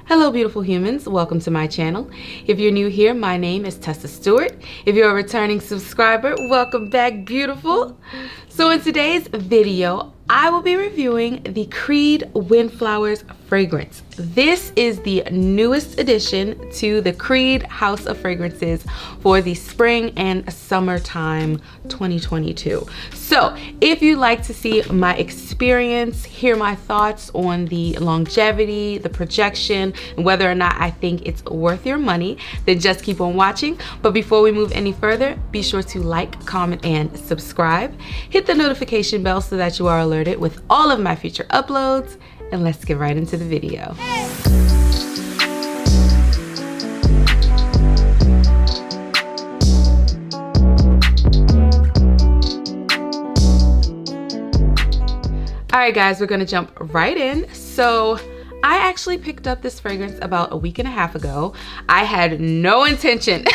Hello beautiful humans, welcome to my channel. If you're new here, my name is Tessa Stewart. If you're a returning subscriber, welcome back beautiful. So in today's video, I will be reviewing the Creed Windflowers fragrance. This is the newest addition to the Creed House of Fragrances for the spring and summertime 2022. So if you'd like to see my experience, hear my thoughts on the longevity, the projection, and whether or not I think it's worth your money, then just keep on watching. But before we move any further, be sure to like, comment, and subscribe. Hit the notification bell so that you are alerted with all of my future uploads, and let's get right into the video. All right guys, we're gonna jump right in. So I actually picked up this fragrance about a week and a half ago. I had no intention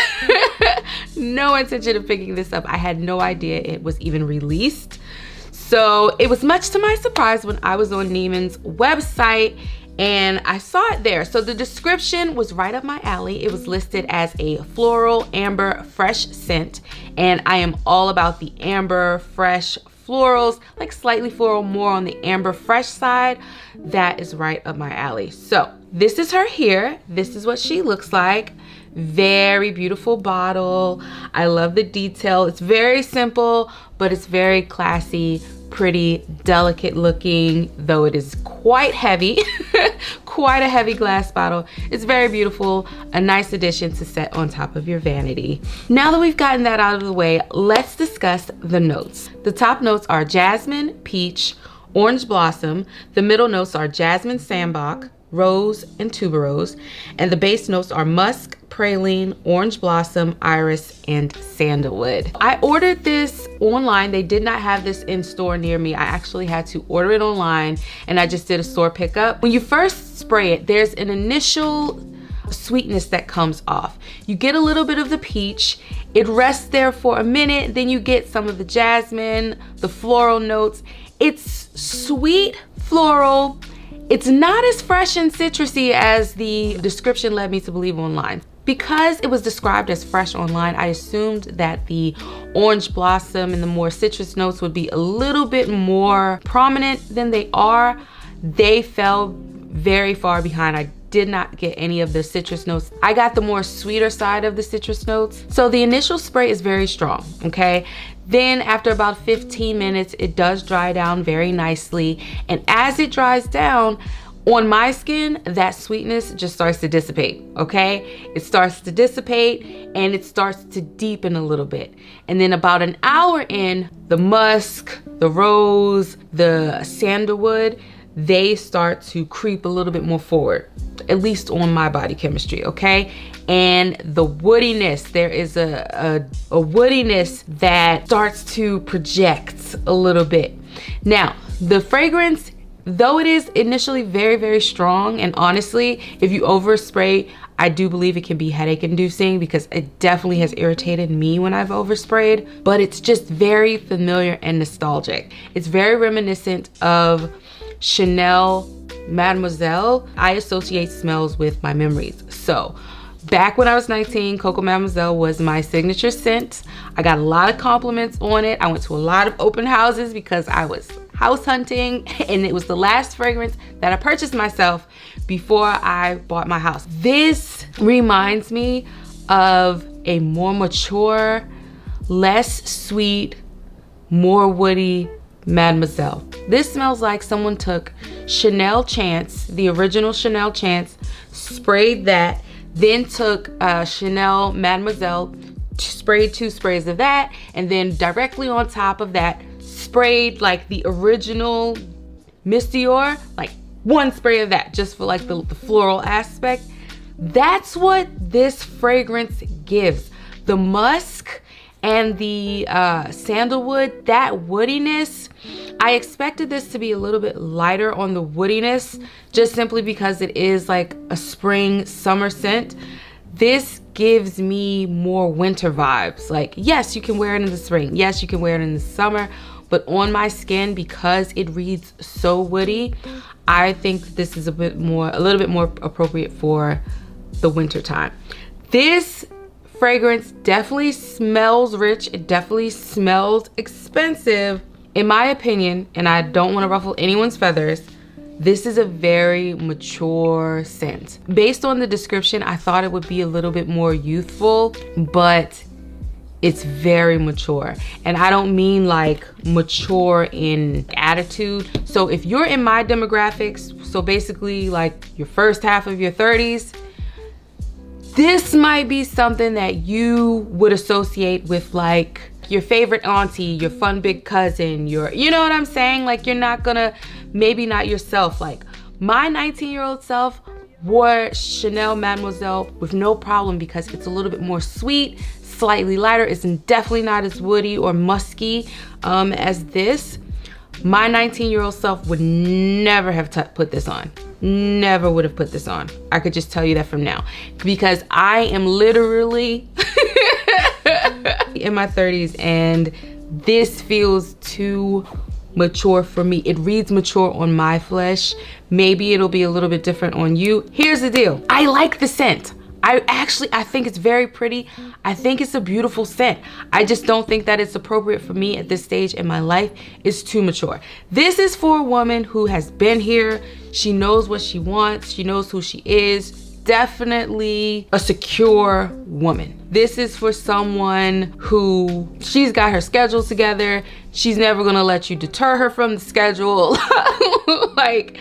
of picking this up. I had no idea it was even released. So it was much to my surprise when I was on Neiman's website and I saw it there. So the description was right up my alley. It was listed as a floral, amber, fresh scent. And I am all about the amber, fresh florals, like slightly floral, more on the amber fresh side. That is right up my alley. So this is her here. This is what she looks like. Very beautiful bottle. I love the detail. It's very simple, but it's very classy, pretty, delicate looking, though it is quite heavy. Quite a heavy glass bottle. It's very beautiful, a nice addition to set on top of your vanity. Now that we've gotten that out of the way, let's discuss the notes. The top notes are jasmine, peach, orange blossom. The middle notes are jasmine sambac, rose, and tuberose. And the base notes are musk, praline, orange blossom, iris, and sandalwood. I ordered this online. They did not have this in store near me. I actually had to order it online and I just did a store pickup. When you first spray it, there's an initial sweetness that comes off. You get a little bit of the peach. It rests there for a minute. Then you get some of the jasmine, the floral notes. It's sweet, floral. It's not as fresh and citrusy as the description led me to believe online. Because it was described as fresh online, I assumed that the orange blossom and the more citrus notes would be a little bit more prominent than they are. They fell very far behind. I did not get any of the citrus notes. I got the more sweeter side of the citrus notes. So the initial spray is very strong, okay? Then after about 15 minutes, it does dry down very nicely. And as it dries down, on my skin, that sweetness just starts to dissipate, okay? It starts to dissipate and it starts to deepen a little bit. And then about an hour in, the musk, the rose, the sandalwood, they start to creep a little bit more forward, at least on my body chemistry, okay? And the woodiness, there is a woodiness that starts to project a little bit. Now, the fragrance, though it is initially very, very strong, and honestly, if you overspray, I do believe it can be headache inducing because it definitely has irritated me when I've oversprayed, but it's just very familiar and nostalgic. It's very reminiscent of Chanel Mademoiselle. I associate smells with my memories. So back when I was 19, Coco Mademoiselle was my signature scent. I got a lot of compliments on it. I went to a lot of open houses because I was house hunting, and it was the last fragrance that I purchased myself before I bought my house. This reminds me of a more mature, less sweet, more woody Mademoiselle. This smells like someone took Chanel Chance, the original Chanel Chance, sprayed that, then took Chanel Mademoiselle, sprayed 2 sprays of that, and then directly on top of that, sprayed like the original Miss Dior, like 1 spray of that, just for like the floral aspect. That's what this fragrance gives. The musk and the sandalwood, that woodiness. I expected this to be a little bit lighter on the woodiness, just simply because it is like a spring summer scent. This gives me more winter vibes. Like, yes, you can wear it in the spring. Yes, you can wear it in the summer. But on my skin, because it reads so woody, I think this is a little bit more appropriate for the winter time. This fragrance definitely smells rich. It definitely smells expensive. In my opinion, and I don't want to ruffle anyone's feathers, this is a very mature scent. Based on the description, I thought it would be a little bit more youthful, but it's very mature. And I don't mean like mature in attitude. So if you're in my demographics, so basically like your first half of your 30s, this might be something that you would associate with like your favorite auntie, your fun big cousin, you know what I'm saying? Like you're not gonna, maybe not yourself. Like my 19-year-old self wore Chanel Mademoiselle with no problem because it's a little bit more sweet, slightly lighter. It's definitely not as woody or musky as this. My 19-year-old self would never have put this on. Never would have put this on. I could just tell you that from now, because I am literally in my 30s and this feels too mature for me. It reads mature on my flesh. Maybe it'll be a little bit different on you. Here's the deal. I like the scent. I think it's very pretty. I think it's a beautiful scent. I just don't think that it's appropriate for me at this stage in my life. It's too mature. This is for a woman who has been here. She knows what she wants. She knows who she is. Definitely a secure woman. This is for someone who, she's got her schedule together. She's never gonna let you deter her from the schedule. Like,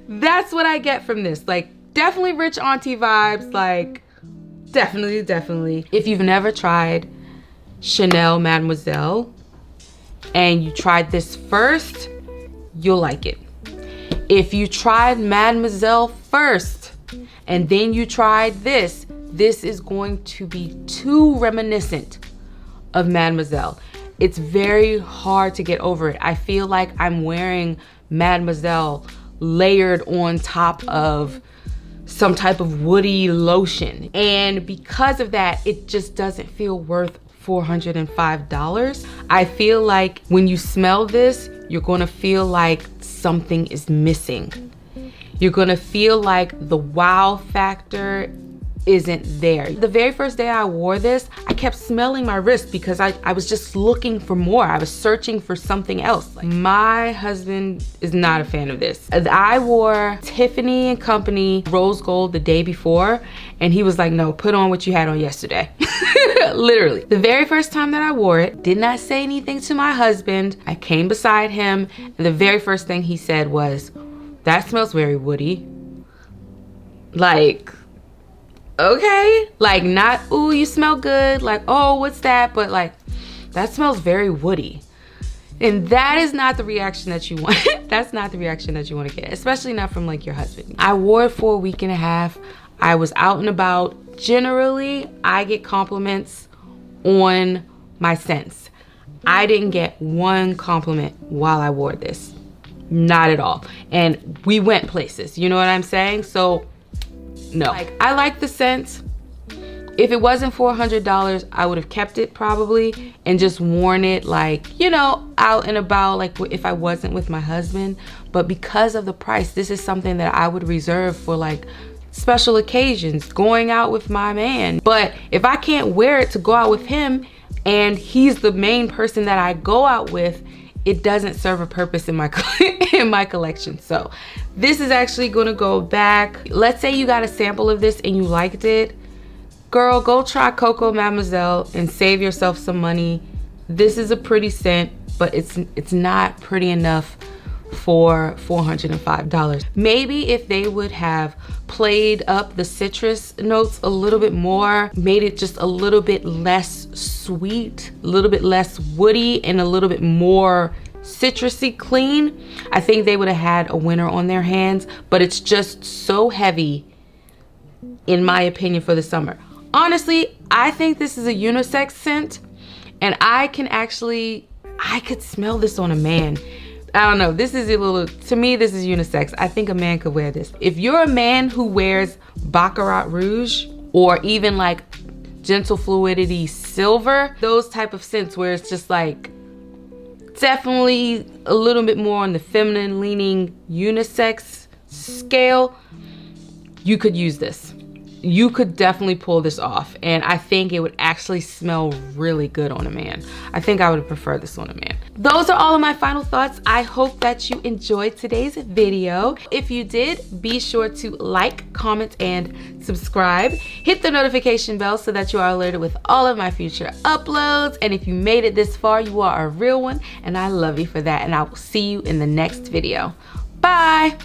that's what I get from this. Like, definitely rich auntie vibes. Like, definitely. If you've never tried Chanel Mademoiselle and you tried this first, you'll like it. If you tried Mademoiselle first and then you tried this is going to be too reminiscent of Mademoiselle. It's very hard to get over it. I feel like I'm wearing Mademoiselle layered on top of some type of woody lotion. And because of that, it just doesn't feel worth $405. I feel like when you smell this, you're gonna feel like something is missing. You're gonna feel like the wow factor isn't there. The very first day I wore this, I kept smelling my wrist because I was just looking for more. I was searching for something else. Like, my husband is not a fan of this. I wore Tiffany & Company Rose Gold the day before, and he was like, no, put on what you had on yesterday. Literally. The very first time that I wore it, did not say anything to my husband. I came beside him, and the very first thing he said was, that smells very woody. Like, okay, like not, ooh, you smell good, like, oh, what's that? But like, that smells very woody. And that is not the reaction that you want. That's not the reaction that you want to get, especially not from like your husband. I wore it for a week and a half. I was out and about. Generally, I get compliments on my scents. I didn't get one compliment while I wore this. Not at all. And we went places, you know what I'm saying? So no, like, I like the scent. If it wasn't $400, I would have kept it probably and just worn it like, you know, out and about, like if I wasn't with my husband. But because of the price, this is something that I would reserve for like special occasions, going out with my man. But if I can't wear it to go out with him and he's the main person that I go out with, it doesn't serve a purpose in my in my collection. So this is actually gonna go back. Let's say you got a sample of this and you liked it. Girl, go try Coco Mademoiselle and save yourself some money. This is a pretty scent, but it's not pretty enough for $405. Maybe if they would have played up the citrus notes a little bit more, made it just a little bit less sweet, a little bit less woody, and a little bit more citrusy clean, I think they would have had a winner on their hands. But it's just so heavy, in my opinion, for the summer. Honestly, I think this is a unisex scent, and I could smell this on a man. I don't know, this is a little, to me, this is unisex. I think a man could wear this. If you're a man who wears Baccarat Rouge or even like Gentle Fluidity Silver, those type of scents where it's just like definitely a little bit more on the feminine leaning unisex scale, you could use this. You could definitely pull this off, and I think it would actually smell really good on a man. I think I would prefer this on a man. Those are all of my final thoughts. I hope that you enjoyed today's video. If you did, be sure to like, comment, and subscribe. Hit the notification bell so that you are alerted with all of my future uploads. And if you made it this far, you are a real one, and I love you for that. And I will see you in the next video. Bye.